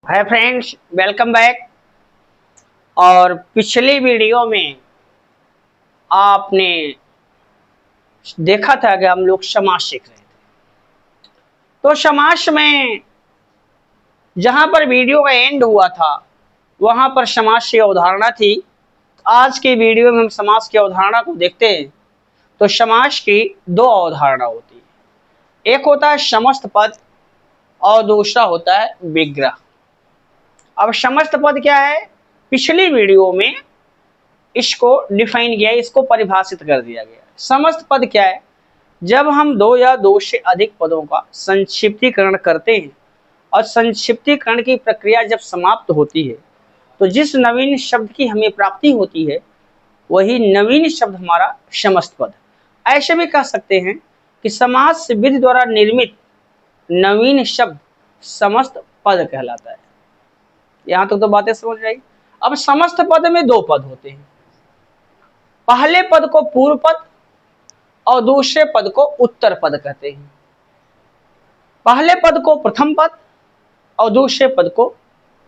Hi friends, welcome back. और पिछली video में आपने देखा था कि हम लोग समास सीख रहे थे। तो समास में जहां पर वीडियो का एंड हुआ था वहां पर समास की अवधारणा थी। आज की वीडियो में हम समास की अवधारणा को देखते हैं। तो समास की दो अवधारणा होती है, एक होता है समस्त पद और दूसरा होता है विग्रह। अब समस्त पद क्या है? पिछली वीडियो में इसको डिफाइन किया, इसको परिभाषित कर दिया गया। समस्त पद क्या है? जब हम दो या दो से अधिक पदों का संक्षिप्तीकरण करते हैं और संक्षिप्तीकरण की प्रक्रिया जब समाप्त होती है तो जिस नवीन शब्द की हमें प्राप्ति होती है वही नवीन शब्द हमारा समस्त पद। ऐसे भी कह सकते हैं कि समास विधि द्वारा निर्मित नवीन शब्द समस्त पद कहलाता है। यहां तक तो बातें समझ जाएगी। अब समस्त पद में दो पद होते हैं। पहले पद को पूर्व पद और दूसरे पद को उत्तर पद कहते हैं। पहले पद को प्रथम पद और दूसरे पद को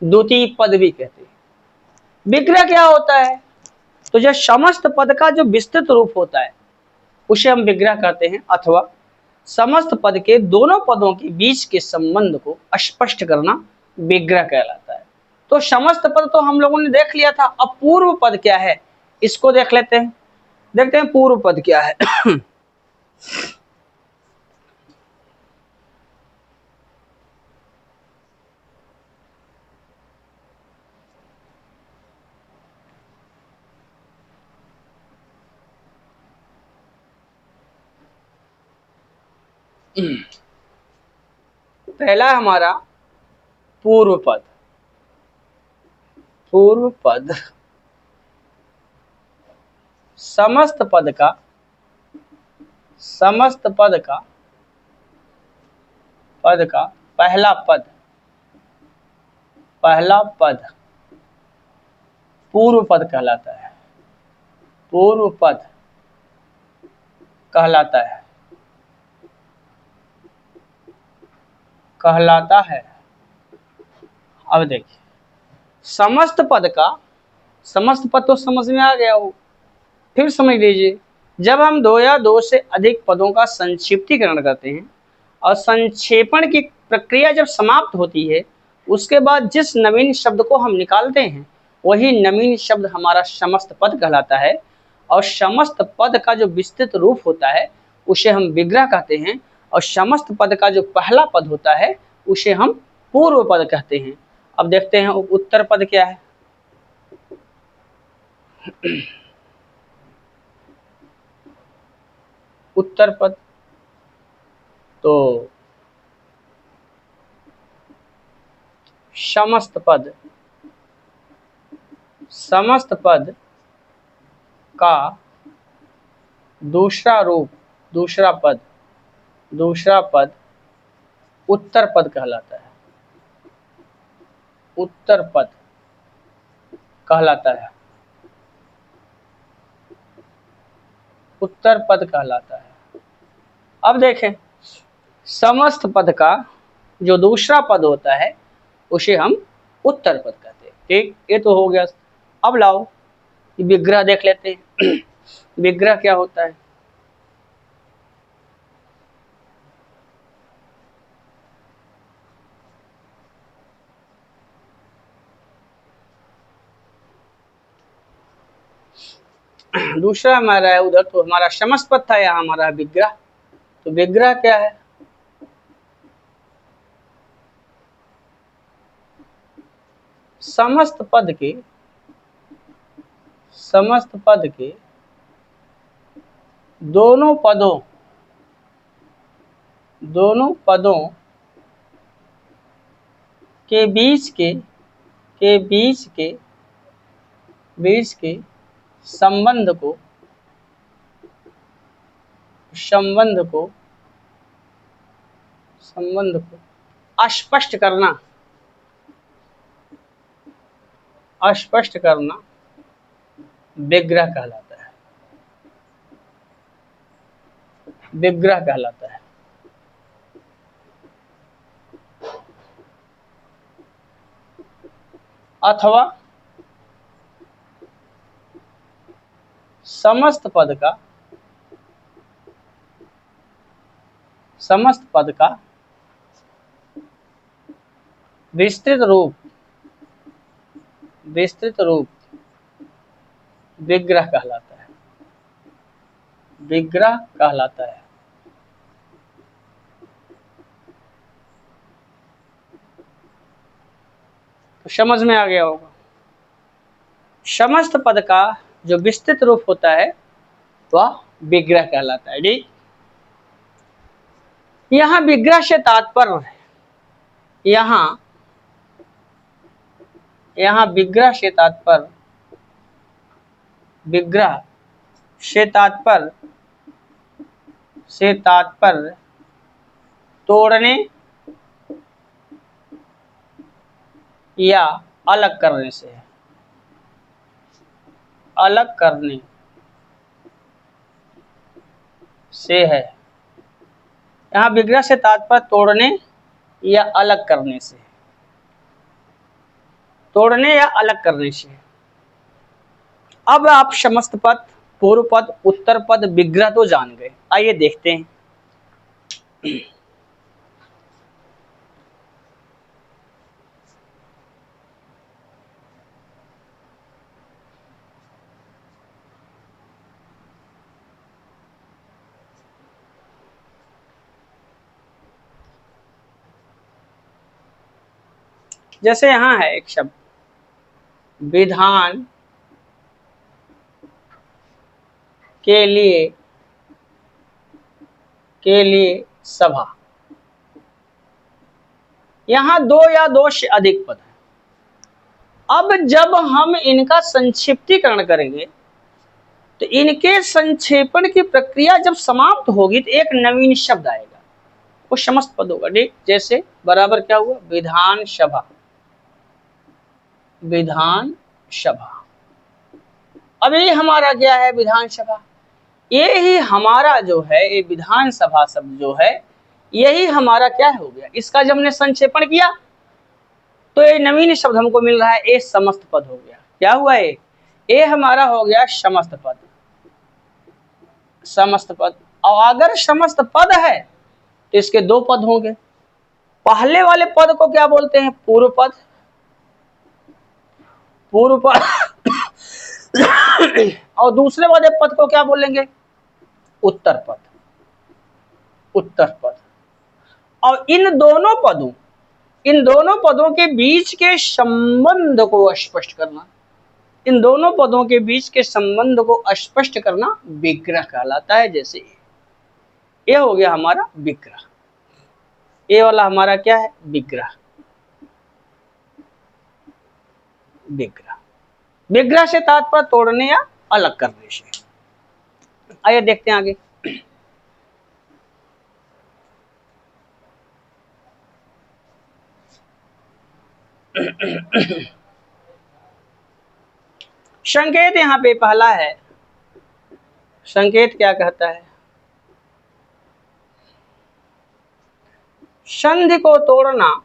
द्वितीय पद भी कहते हैं। विग्रह क्या होता है? तो जो समस्त पद का जो विस्तृत रूप होता है उसे हम विग्रह कहते हैं, अथवा समस्त पद के दोनों पदों के बीच के संबंध को स्पष्ट करना विग्रह कहलाता है। तो समस्त पद तो हम लोगों ने देख लिया था। अब पूर्व पद क्या है इसको देख लेते हैं। देखते हैं पूर्व पद क्या है। पहला हमारा पूर्व पद। पूर्व पद समस्त पद का पहला पद। पहला पद पूर्व पद कहलाता है। पूर्व पद कहलाता है। कहलाता है। अब देखिए, समस्त पद का समस्त पद तो समझ में आ गया हो, फिर समझ लीजिए। जब हम दो या दो से अधिक पदों का संक्षिप्तीकरण करते हैं और संक्षेपण की प्रक्रिया जब समाप्त होती है उसके बाद जिस नवीन शब्द को हम निकालते हैं वही नवीन शब्द हमारा समस्त पद कहलाता है। और समस्त पद का जो विस्तृत रूप होता है उसे हम विग्रह कहते हैं। और समस्त पद का जो पहला पद होता है उसे हम पूर्व पद कहते हैं। अब देखते हैं उत्तर पद क्या है। उत्तर पद तो समस्त पद का दूसरा रूप, दूसरा पद उत्तर पद कहलाता है। उत्तर पद कहलाता है। उत्तर पद कहलाता है। अब देखें, समस्त पद का जो दूसरा पद होता है उसे हम उत्तर पद कहते हैं। ठीक, ये तो हो गया। अब लाओ विग्रह देख लेते हैं। विग्रह क्या होता है? दूसरा हमारा है, उधर तो हमारा समस्त पद था, यहाँ हमारा विग्रह। तो विग्रह क्या है? समस्त पद के दोनों पदों के बीच के संबंध को स्पष्ट करना विग्रह कहलाता है। विग्रह कहलाता है। अथवा समस्त पद का विस्तृत रूप विग्रह कहलाता है। विग्रह कहलाता है। तो समझ में आ गया होगा। समस्त पद का जो विस्तृत रूप होता है वह विग्रह कहलाता है। ठीक, यहां विग्रह से तात्पर्य, यहां विग्रह से तात्पर्य तोड़ने या अलग करने से है। अलग करने से है। यहां विग्रह से तात्पर्य तोड़ने या अलग करने से, तोड़ने या अलग करने से। अब आप समस्त पद, पूर्व पद, उत्तर पद, विग्रह तो जान गए। आइए देखते हैं। जैसे यहां है एक शब्द विधान के लिए सभा। यहां दो या दो से अधिक पद है। अब जब हम इनका संक्षिप्तीकरण करेंगे तो इनके संक्षेपण की प्रक्रिया जब समाप्त होगी तो एक नवीन शब्द आएगा, वो समस्त पद होगा। ठीक, जैसे बराबर क्या हुआ, विधान सभा। विधान सभा, अब ये हमारा क्या है, विधानसभा। ये ही हमारा जो है, ये विधानसभा शब्द जो है यही हमारा क्या हो गया। इसका जब हमने संक्षेपण किया तो ये नवीन शब्द हमको मिल रहा है, ये समस्त पद हो गया। क्या हुआ, ये हमारा हो गया समस्त पद। समस्त पद, और अगर समस्त पद है तो इसके दो पद होंगे। पहले वाले पद को क्या बोलते हैं, पूर्व पद। पूर्व पद और दूसरे वाले पद को क्या बोलेंगे, उत्तर पद। उत्तर पद। और इन दोनों पदों के बीच के संबंध को स्पष्ट करना, इन दोनों पदों के बीच के संबंध को स्पष्ट करना विग्रह कहलाता है। जैसे ये हो गया हमारा विग्रह, ये वाला हमारा क्या है, विग्रह। विग्रह, विग्रह से तात्पर्य तोड़ने या अलग करने से। आइए देखते हैं आगे। संकेत यहां पे पहला है। संकेत क्या कहता है, संधि को तोड़ना,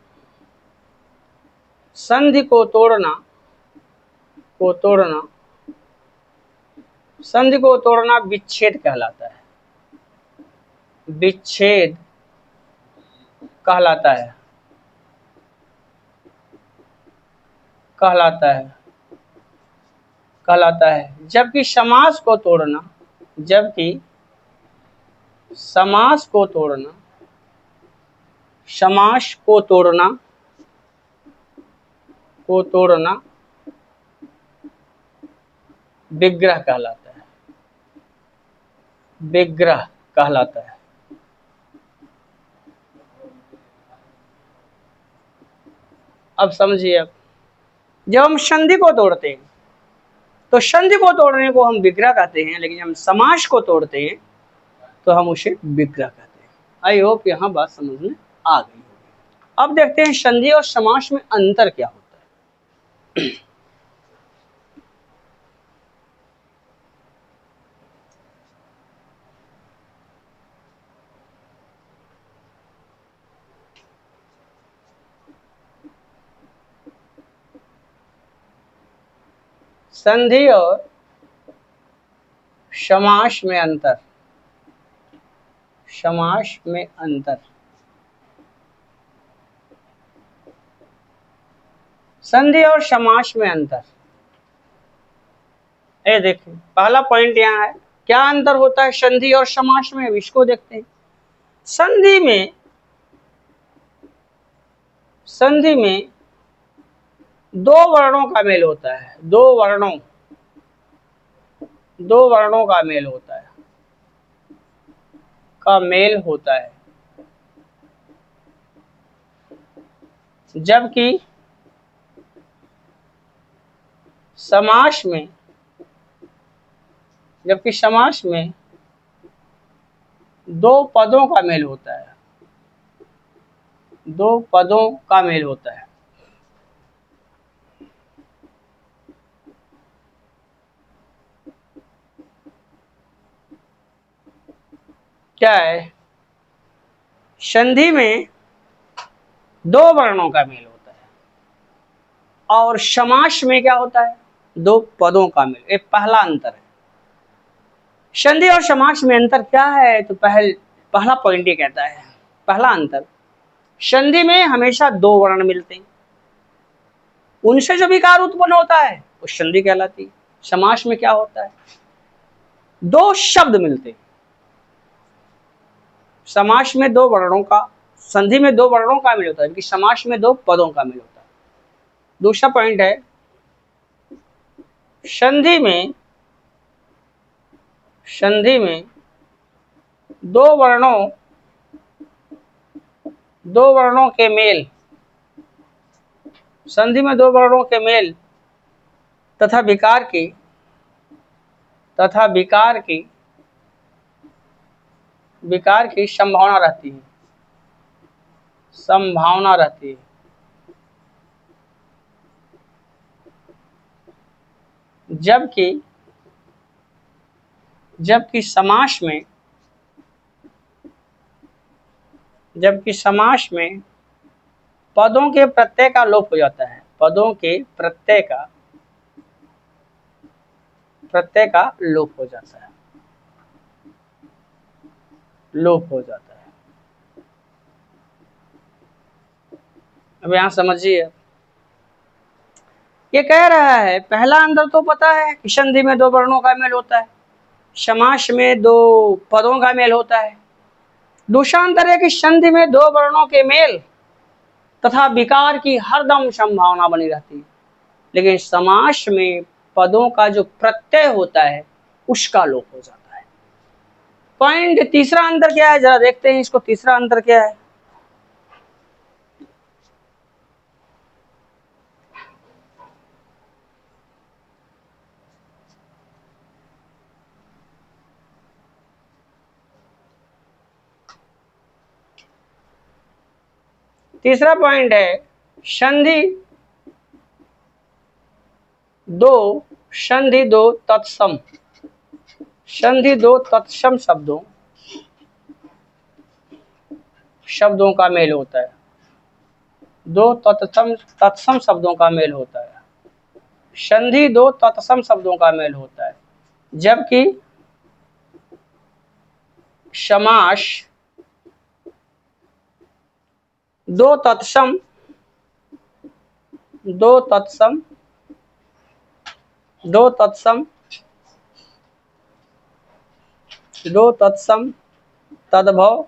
संधि को तोड़ना, संधि को तोड़ना विच्छेद कहलाता है। विच्छेद कहलाता है, कहलाता है। जबकि समास को तोड़ना, जबकि समास को तोड़ना, समास को तोड़ना, विग्रह कहलाता है। विग्रह कहलाता है। अब समझिए, अब जब हम संधि को तोड़ते हैं तो संधि को तोड़ने को हम विग्रह कहते हैं, लेकिन हम समास को तोड़ते हैं तो हम उसे विग्रह कहते हैं। आई होप यहाँ बात समझ में आ गई होगी। अब देखते हैं संधि और समास में अंतर क्या होता है। संधि और समास में अंतर, समास में अंतर। संधि और समास में अंतर, ये देखिए पहला पॉइंट यहाँ है, क्या अंतर होता है संधि और समास में, इसको देखते हैं। संधि में दो वर्णों का मेल होता है, दो वर्णों का मेल होता है, जबकि समास में दो पदों का मेल होता है, दो पदों का मेल होता है। क्या है, संधि में दो वर्णों का मेल होता है और समास में क्या होता है, दो पदों का मेल। एक पहला अंतर है। संधि और समास में अंतर क्या है, तो पहला पॉइंट ये कहता है, पहला अंतर, संधि में हमेशा दो वर्ण मिलते हैं, उनसे जो विकार उत्पन्न होता है वो संधि कहलाती है। समास में क्या होता है, दो शब्द मिलते हैं, समास में दो वर्णों का, संधि में दो वर्णों का मेल होता है, जबकि समास में दो पदों का मेल होता है। दूसरा पॉइंट है, संधि में दो वर्णों के मेल, संधि में दो वर्णों के मेल तथा विकार की संभावना रहती है, जबकि समास में पदों के प्रत्यय का लोप हो जाता है, पदों के प्रत्यय का लोप हो जाता है। अब यहां समझिए, ये कह रहा है, पहला अंतर तो पता है कि संधि में दो वर्णों का मेल होता है, समास में दो पदों का मेल होता है। दूसरा अंतर है कि संधि में दो वर्णों के मेल तथा विकार की हरदम संभावना बनी रहती है, लेकिन समास में पदों का जो प्रत्यय होता है उसका लोप हो जाता है। पॉइंट तीसरा अंतर क्या है, जरा देखते हैं इसको, तीसरा अंतर क्या है। तीसरा पॉइंट है, संधि दो तत्सम शब्दों का मेल होता है, दो तत्सम शब्दों का मेल होता है। संधि दो तत्सम शब्दों का मेल होता है, जबकि समास दो तत्सम तद्भव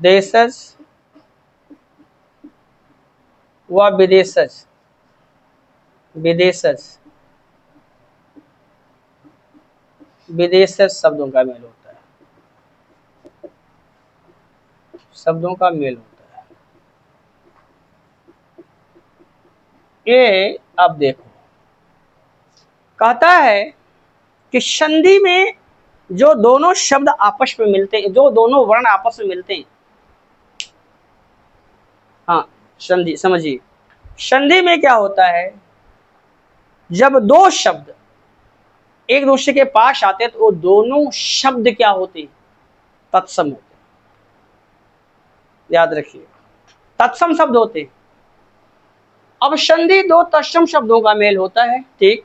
देशज व विदेशज शब्दों का मेल होता है, ये अब देखो, कहता है कि संधि में जो दोनों शब्द आपस में मिलते हैं, जो दोनों वर्ण आपस में मिलते हैं, हाँ संधि समझिए, संधि में क्या होता है, जब दो शब्द एक दूसरे के पास आते हैं तो वो दोनों शब्द क्या होते हैं, तत्सम होते हैं। याद रखिए, तत्सम शब्द होते हैं, अब संधि दो तत्सम शब्दों का मेल होता है, ठीक,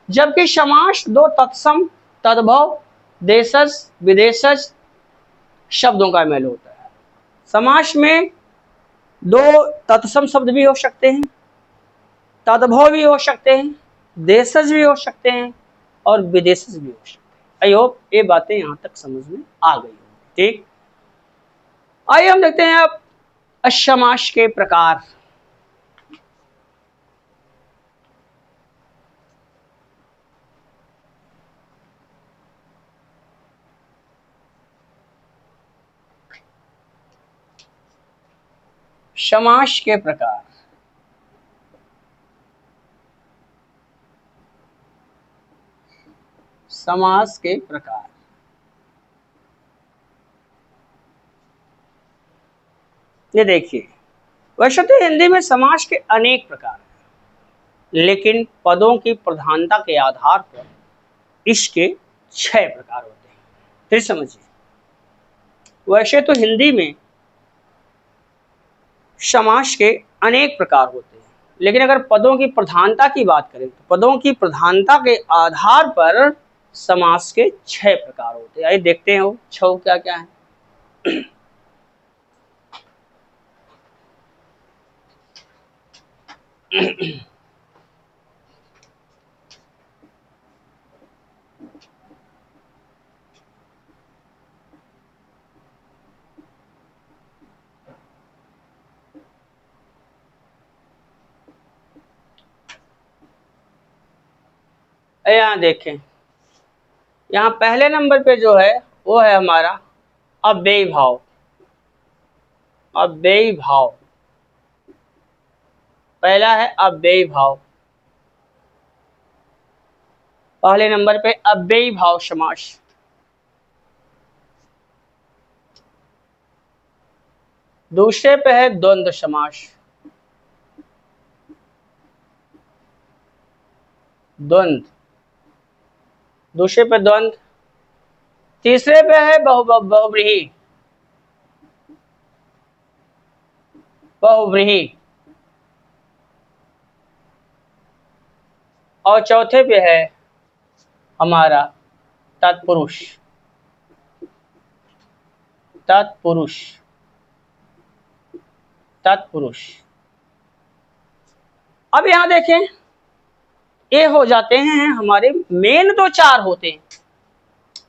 जबकि समास दो तत्सम तद्भव देशज विदेशज शब्दों का मेल होता है। समास में दो तत्सम शब्द भी हो सकते हैं, तद्भव भी हो सकते हैं, देशज भी हो सकते हैं और विदेशज भी हो सकते हैं। आई होप ये बातें यहां तक समझ में आ गई होंगी, ठीक। आइए हम देखते हैं अब समास के प्रकार। समास के प्रकार, समास के प्रकार। ये देखिए, वैसे तो हिंदी में समास के अनेक प्रकार हैं, लेकिन पदों की प्रधानता के आधार पर इसके 6 प्रकार होते हैं। फिर समझिए, वैसे तो हिंदी में समास के अनेक प्रकार होते हैं, लेकिन अगर पदों की प्रधानता की बात करें तो पदों की प्रधानता के आधार पर समास के 6 प्रकार होते हैं। आइए देखते हैं वो 6 क्या क्या है। यहाँ देखें, यहाँ पहले नंबर पे जो है वो है हमारा अव्ययी भाव। अव्ययी भाव पहला है, अव्ययी भाव। पहले नंबर पे अव्ययी भाव समास। दूसरे पे है द्वंद्व समास। द्वंद्व, दूसरे पे द्वंद्व। तीसरे पे है बहुव्रीहि। बहुव्रीहि। और चौथे पे है हमारा तत्पुरुष। तत्पुरुष। तत्पुरुष। अब यहां देखें, ये हो जाते हैं हमारे मेन तो 4 होते हैं।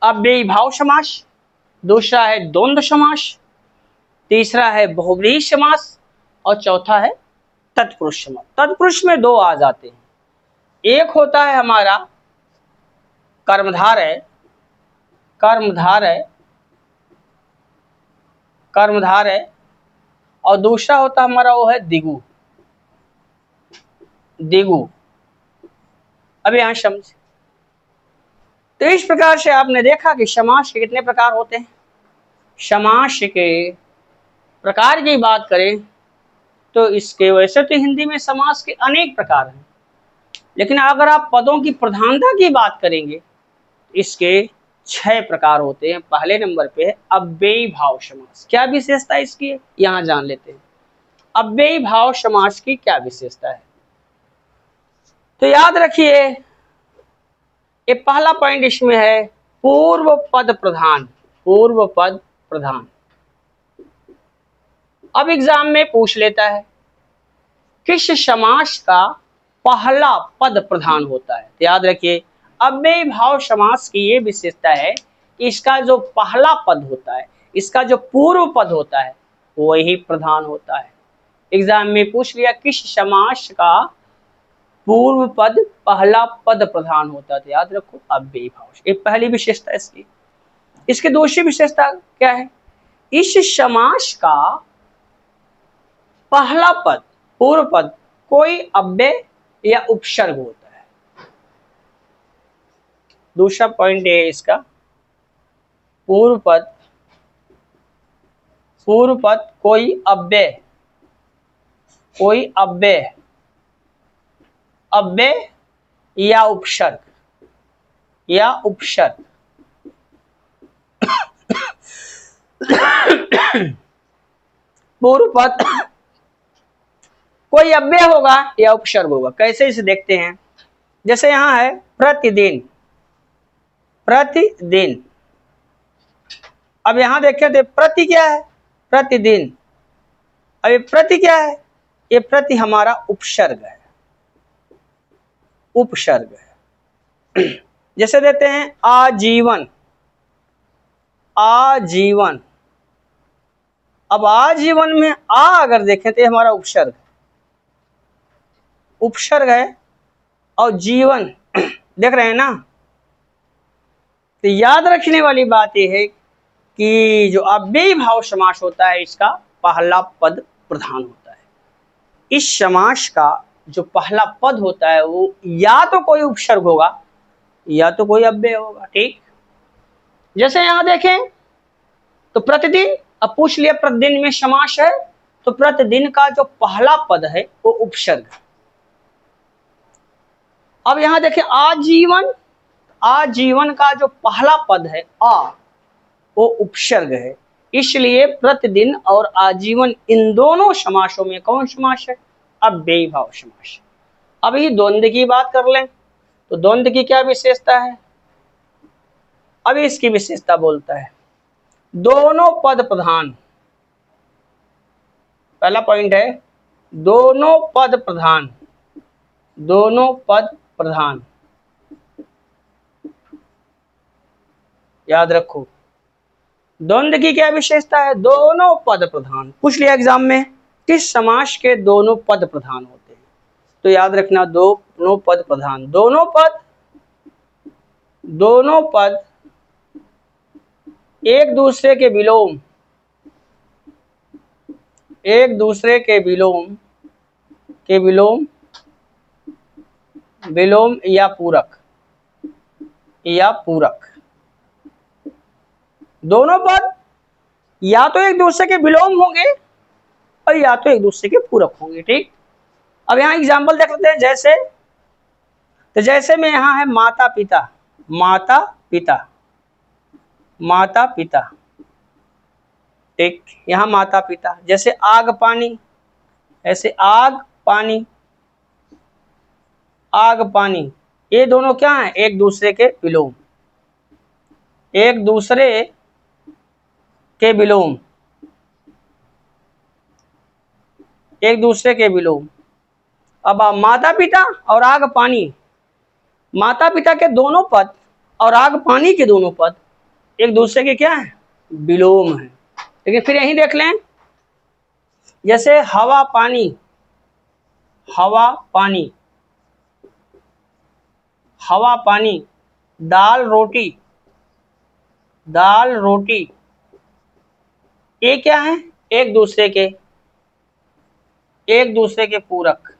अव्ययी भाव समास, दूसरा है द्वंद्व समास, तीसरा है बहुव्रीहि समास और चौथा है तत्पुरुष समास। तत्पुरुष में 2 आ जाते हैं। एक होता है हमारा कर्मधारय। कर्मधारय। कर्मधारय। और दूसरा होता हमारा वो है दिगु। दिगु। अब यहां समझ, तो इस प्रकार से आपने देखा कि समास के कितने प्रकार होते हैं। समास के प्रकार की बात करें तो इसके वैसे तो हिंदी में समास के अनेक प्रकार हैं, लेकिन अगर आप पदों की प्रधानता की बात करेंगे इसके 6 प्रकार होते हैं। पहले नंबर पे है अव्ययी भाव समास। क्या विशेषता इसकी है, यहां जान लेते हैं। अव्ययी भाव समास की क्या विशेषता है, तो याद रखिए, ये पहला पॉइंट इसमें है पूर्व पद प्रधान। पूर्व पद प्रधान। अब एग्जाम में पूछ लेता है किस समास का पहला पद प्रधान होता है, तो याद रखिए अव्ययी भाव समास की ये विशेषता है कि इसका जो पहला पद होता है, इसका जो पूर्व पद होता है वही प्रधान होता है। एग्जाम में पूछ लिया किस समास का पूर्व पद पहला पद प्रधान होता है, तो याद रखो अव्ययी भाव। ये पहली विशेषता इसकी। इसकी दूसरी विशेषता क्या है, इस समास का पहला पद पूर्व पद कोई अव्यय या उपसर्ग होता है। दूसरा पॉइंट है इसका, पूर्व पद कोई अव्यय, कोई अव्यय या उपसर्ग, या उपसर्ग। पूर्व पद कोई अव्यय होगा या उपसर्ग होगा। कैसे इसे देखते हैं, जैसे यहां है प्रतिदिन, प्रतिदिन। अब यहां देखें तो प्रति क्या है, प्रतिदिन। अब ये प्रति क्या है, ये प्रति हमारा उपसर्ग है, उपसर्ग है। जैसे देते हैं आजीवन, आजीवन। अब आजीवन में आ अगर देखें तो ये हमारा उपसर्ग, उपसर्ग है। और जीवन देख रहे हैं ना। तो याद रखने वाली बात यह है कि जो अव्ययी भाव समास होता है इसका पहला पद प्रधान होता है। इस समास का जो पहला पद होता है वो या तो कोई उपसर्ग होगा या तो कोई अव्यय होगा। ठीक, जैसे यहां देखें तो प्रतिदिन, अब पूछ लिया प्रतिदिन में समास है तो प्रतिदिन का जो पहला पद है वो उपसर्ग। अब यहां देखें आजीवन, आजीवन का जो पहला पद है आ वो उपसर्ग है, इसलिए प्रतिदिन और आजीवन इन दोनों समासों में कौन समास है, अव्ययी भाव समास। अब ये द्वंद्व की बात कर लें तो द्वंद्व की क्या विशेषता है, अब इसकी विशेषता बोलता है दोनों पद प्रधान। पहला पॉइंट है दोनों पद प्रधान, दोनों पद प्रधान, याद रखो। द्वंद्व की क्या विशेषता है, दोनों पद प्रधान। पूछ लिया एग्जाम में किस समास के दोनों पद प्रधान होते हैं, तो याद रखना दोनों पद प्रधान, दोनों पद, दोनों पद एक दूसरे के विलोम, एक दूसरे के विलोम, के विलोम, विलोम या पूरक, या पूरक। दोनों पद या तो एक दूसरे के विलोम होंगे और या तो एक दूसरे के पूरक होंगे। ठीक, अब यहां एग्जांपल देख लेते हैं। जैसे तो जैसे में यहां है माता पिता, माता पिता, माता पिता। ठीक, यहां माता पिता। जैसे आग पानी, ऐसे आग पानी, आग पानी, ये दोनों क्या है, एक दूसरे के विलोम, एक दूसरे के विलोम, एक दूसरे के विलोम। अब माता पिता और आग पानी, माता पिता के दोनों पद और आग पानी के दोनों पद एक दूसरे के क्या है, विलोम है। लेकिन फिर यहीं देख लें, जैसे हवा पानी, हवा पानी, हवा पानी, दाल रोटी, दाल रोटी, ये क्या है, एक दूसरे के, एक दूसरे के पूरक,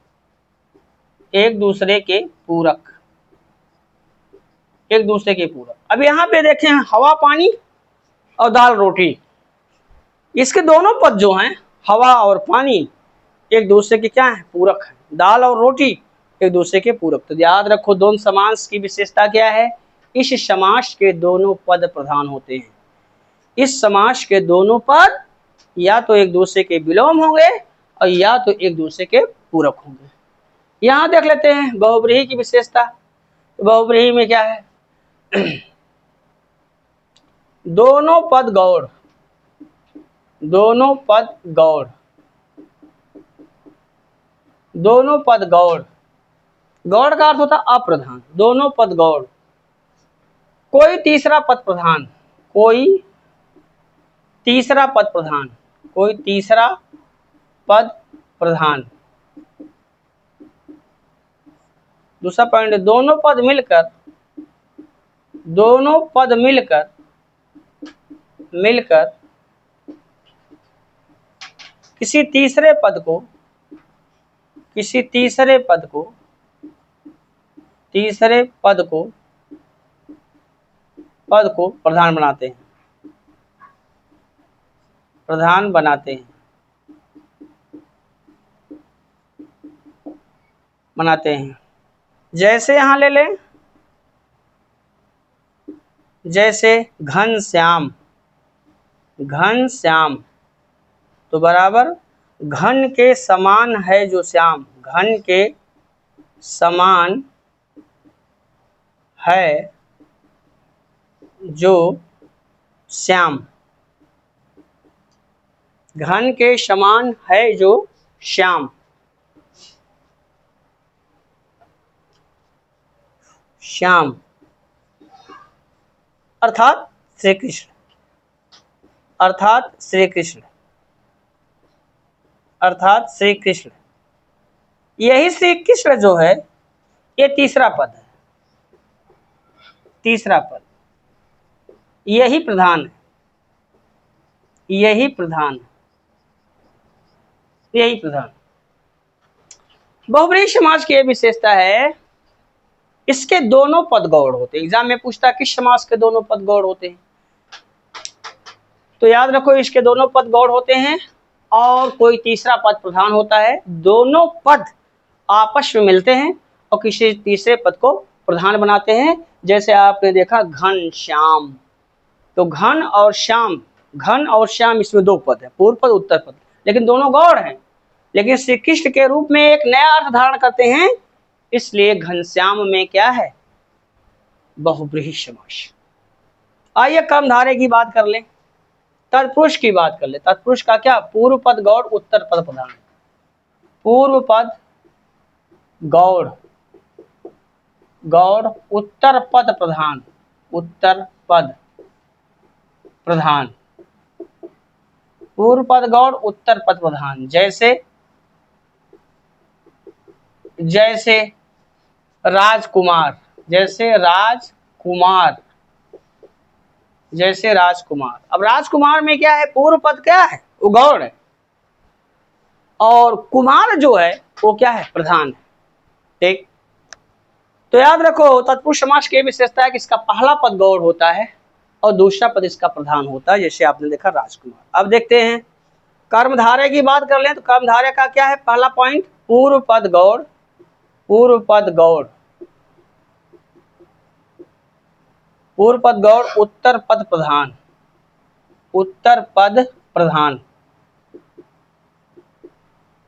एक दूसरे के पूरक, एक दूसरे के पूरक। अब यहां पे देखें हवा पानी और दाल रोटी, इसके दोनों पद जो हैं हवा और पानी एक दूसरे के क्या है, पूरक है। दाल और रोटी एक दूसरे के पूरक। तो याद रखो दोनों समास की विशेषता क्या है, इस समास के दोनों पद प्रधान होते हैं। इस समास के दोनों पद या तो एक दूसरे के विलोम होंगे और या तो एक दूसरे के पूरक होंगे। यहां देख लेते हैं बहुव्रीहि की विशेषता। तो बहुव्रीहि में क्या है, दोनों पद गौड़, दोनों पद गौड़, दोनों पद गौड़। गौड़ का अर्थ होता है अप्रधान, दोनों पद गौड़। कोई तीसरा पद प्रधान, कोई तीसरा पद प्रधान, कोई तीसरा पद प्रधान। दूसरा पॉइंट, दोनों पद मिलकर, दोनों पद मिलकर, मिलकर किसी तीसरे पद को, किसी तीसरे पद को, तीसरे पद को, पद को प्रधान बनाते हैं, प्रधान बनाते हैं, बनाते हैं। जैसे यहां ले लें, जैसे घन श्याम, घन श्याम, तो बराबर घन के समान है जो श्याम, घन के समान है जो श्याम, घन के समान है जो श्याम, श्याम अर्थात श्री कृष्ण, अर्थात श्री कृष्ण, अर्थात श्री कृष्ण। यही श्री कृष्ण जो है ये तीसरा पद है, तीसरा पद, यही प्रधान है, यही प्रधान, यही प्रधान। बहुब्रीहि समास की यह विशेषता है, इसके दोनों पद गौड़ होते हैं। एग्जाम में पूछता है किस समास के दोनों पद गौड़ होते हैं, तो याद रखो इसके दोनों पद गौड़ होते हैं और कोई तीसरा पद प्रधान होता है। दोनों पद आपस में मिलते हैं और किसी तीसरे पद को प्रधान बनाते हैं। जैसे आपने देखा घन श्याम, तो घन और श्याम, घन और श्याम इसमें दो पद है, पूर्व पद उत्तर पद, लेकिन दोनों गौड़ हैं, लेकिन श्री कृष्ण के रूप में एक नया अर्थ धारण करते हैं, इसलिए घनश्याम में क्या है, बहुब्रीहि समास। आइए कर्मधारय की बात कर लें, तत्पुरुष की बात कर ले। तत्पुरुष का क्या, पूर्व पद गौड़ उत्तर पद प्रधान, पूर्व पद गौड़, गौड़ उत्तर पद प्रधान, उत्तर पद प्रधान, पूर्व पद गौड़ उत्तर पद प्रधान। जैसे जैसे राजकुमार, जैसे राजकुमार, जैसे राजकुमार। अब राजकुमार में क्या है, पूर्व पद क्या है, वो गौड़ है, और कुमार जो है वो क्या है, प्रधान है। ठीक, तो याद रखो तत्पुरुष समास की विशेषता है कि इसका पहला पद गौड़ होता है और दूसरा पद इसका प्रधान होता है, जैसे आपने देखा राजकुमार। अब देखते हैं कर्मधारय की बात कर लें, तो कर्मधारय का क्या है, पहला पॉइंट पूर्व पद गौड़, पूर्व पद गौड़, पूर्व पद गौड़ उत्तर पद प्रधान, उत्तर पद प्रधान,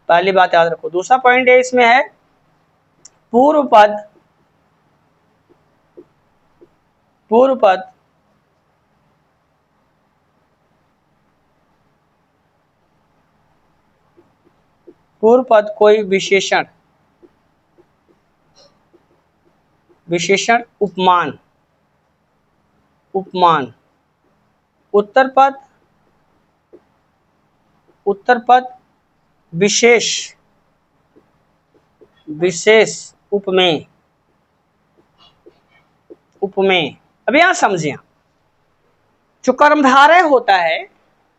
पहली बात याद रखो। दूसरा पॉइंट है इसमें है पूर्व पद, पूर्व पद पूर्व पद कोई विशेषण, विशेषण उपमान, उपमान। उत्तर पद, उत्तर पद विशेष, विशेष उपमेय, उपमेय। अब यहां समझिए, जो कर्मधारय होता है,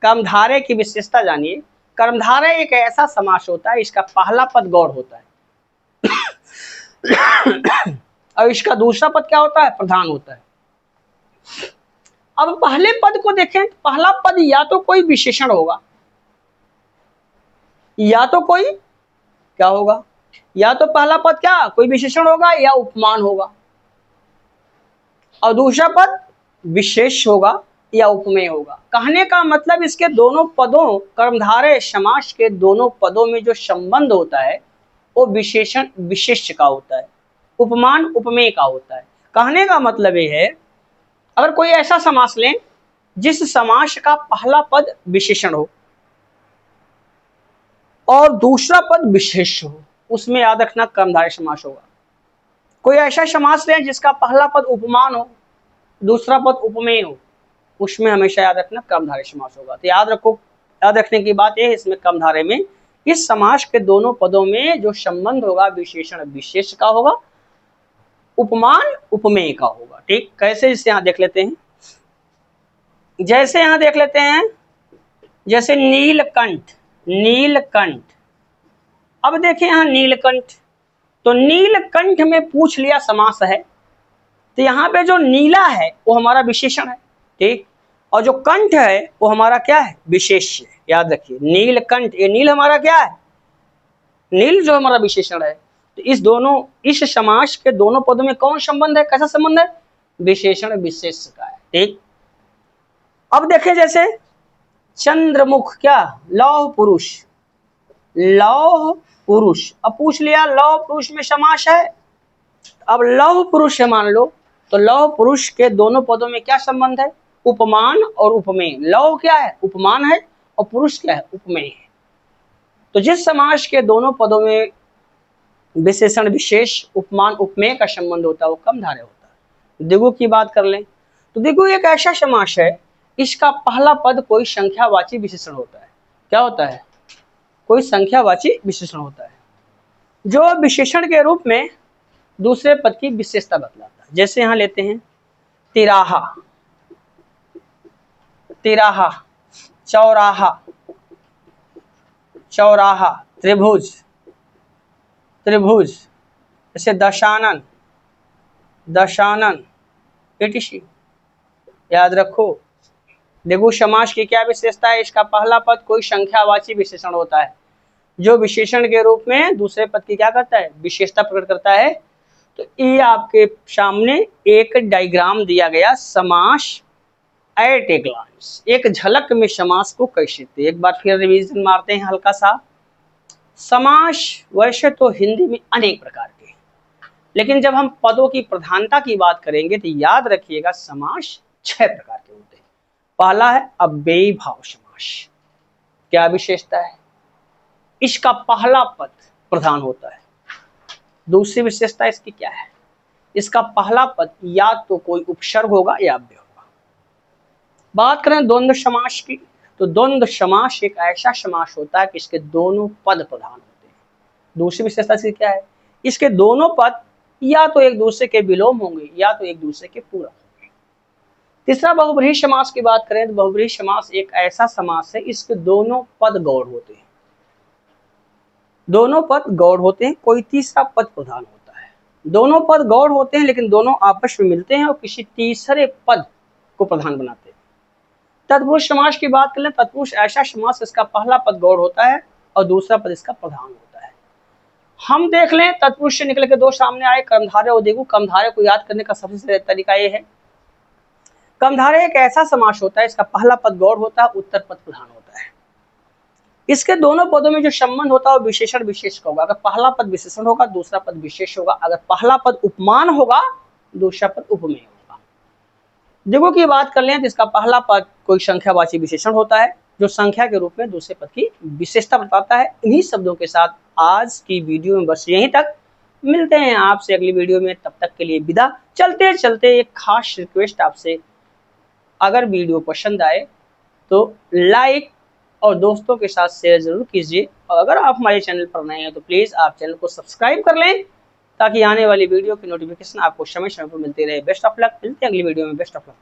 कर्मधारय की विशेषता जानिए। कर्मधारय एक ऐसा समास होता है, इसका पहला पद गौड़ होता है और इसका दूसरा पद क्या होता है, प्रधान होता है। अब पहले पद को देखें, पहला पद या तो कोई विशेषण होगा, या तो कोई क्या होगा, या तो पहला पद क्या कोई विशेषण होगा या उपमान होगा, और दूसरा पद विशेष होगा या उपमेय होगा। कहने का मतलब इसके दोनों पदों, कर्मधारय समास के दोनों पदों में जो संबंध होता है वो विशेषण विशेष का होता है, उपमान उपमेय का होता है। कहने का मतलब ये है, अगर कोई ऐसा समास लें जिस समास का पहला पद विशेषण हो और दूसरा पद विशेष हो, उसमें याद रखना कर्मधारय समास होगा। कोई ऐसा समास लें जिसका पहला पद उपमान हो, दूसरा पद उपमेय हो, उसमें हमेशा याद रखना कर्मधारय समास होगा। तो याद रखो, याद रखने की बात यह है इसमें कर्मधारय में इस समास के दोनों पदों में जो संबंध होगा विशेषण विशेष का होगा, उपमान उपमेय का होगा। ठीक, कैसे इसे यहां देख लेते हैं, जैसे यहां देख लेते हैं, जैसे नीलकंठ, नीलकंठ। अब देखें यहां नीलकंठ, तो नीलकंठ में पूछ लिया समास है, तो यहां पे जो नीला है वो हमारा विशेषण है। ठीक, और जो कंठ है वो हमारा क्या है, विशेष है। याद रखिए नीलकंठ, ये नील हमारा क्या है, नील जो हमारा विशेषण है। तो इस दोनों, इस समास के दोनों पदों में कौन संबंध है, कैसा संबंध है, विशेषण विशेष का है। ठीक, अब देखें जैसे चंद्रमुख, क्या लौह पुरुष, लौह पुरुष। अब पूछ लिया लौह पुरुष में समास है। अब लौह पुरुष है मान लो, तो लौह पुरुष के दोनों पदों में क्या संबंध है? उपमान और उपमेय। लौह क्या है? उपमान है, और पुरुष क्या है? उपमेय है। तो जिस समास के दोनों पदों में विशेषण विशेष उपमान उपमेय का संबंध होता है वो कम धारे होता है। दिगु की बात कर लें तो दिगु एक ऐसा समास है, इसका पहला पद कोई संख्यावाची विशेषण होता है। क्या होता है? कोई संख्यावाची विशेषण होता है जो विशेषण के रूप में दूसरे पद की विशेषता बतलाता है। जैसे यहां लेते हैं तिराहा, तिराहा, चौराहा, चौराहा, त्रिभुज, त्रिभुज, जैसे दशानन, दशानन, etc। याद रखो दिगु समास की क्या विशेषता है? इसका पहला पद कोई संख्यावाची विशेषण होता है जो विशेषण के रूप में दूसरे पद की क्या करता है? विशेषता प्रकट करता है। तो ये आपके सामने एक डायग्राम दिया गया समास एट ए ग्लांस, एक झलक में समास को कैसे थे। एक बार फिर रिवीजन मारते हैं हल्का सा। समास वैसे तो हिंदी में अनेक प्रकार के हैं, लेकिन जब हम पदों की प्रधानता की बात करेंगे तो याद रखिएगा समास 6 प्रकार के होते हैं। पहला है अव्ययी भाव समास। क्या विशेषता है? इसका पहला पद प्रधान होता है। दूसरी विशेषता इसकी क्या है? इसका पहला पद या तो कोई उपसर्ग होगा या अव्यय होगा। बात करें द्वंद्व समास की, तो द्वंद्व समास एक ऐसा समास होता है कि इसके दोनों पद प्रधान होते हैं। दूसरी विशेषता इसकी क्या है? इसके दोनों पद या तो एक दूसरे के विलोम होंगे या तो एक दूसरे के पूरक होंगे। तीसरा बहुब्रीहि समास की बात करें तो बहुब्रीहि समास एक ऐसा समास है इसके दोनों पद गौड़ होते हैं। दोनों पद गौड़ होते हैं, कोई तीसरा पद प्रधान होता है। दोनों पद गौड़ होते हैं लेकिन दोनों आपस में मिलते हैं और किसी तीसरे पद को प्रधान बनाते हैं। तत्पुरुष समास की बात करें, तत्पुरुष ऐसा समास इसका पहला पद गौड़ होता है और दूसरा पद इसका प्रधान होता है। हम देख लें तत्पुरुष से निकल के दो सामने आए, कर्मधारय और दिगु। कर्मधारय को याद करने का सबसे तरीका ये है, कर्मधारय एक ऐसा समास होता है इसका पहला पद गौड़ होता है, उत्तर पद प्रधान होता है। इसके दोनों पदों में जो संबंध होता है वो विशेषण विशेष का होगा। अगर पहला पद विशेषण होगा दूसरा पद विशेष होगा, अगर पहला पद उपमान होगा दूसरा पद उपमेय होगा। दिगु की बात कर लें तो इसका पहला पद कोई संख्यावाची विशेषण होता है जो संख्या के रूप में दूसरे पद की विशेषता बताता है। इन्हीं शब्दों के साथ आज की वीडियो में बस यहीं तक। मिलते हैं आपसे अगली वीडियो में, तब तक के लिए विदा। चलते चलते एक खास रिक्वेस्ट आपसे, अगर वीडियो पसंद आए तो लाइक और दोस्तों के साथ शेयर जरूर कीजिए, और अगर आप हमारे चैनल पर नए हैं तो प्लीज आप चैनल को सब्सक्राइब कर लें ताकि आने वाली वीडियो की नोटिफिकेशन आपको समय समय पर मिलती रहे। Best of luck. मिलते हैं अगली वीडियो में। Best of luck.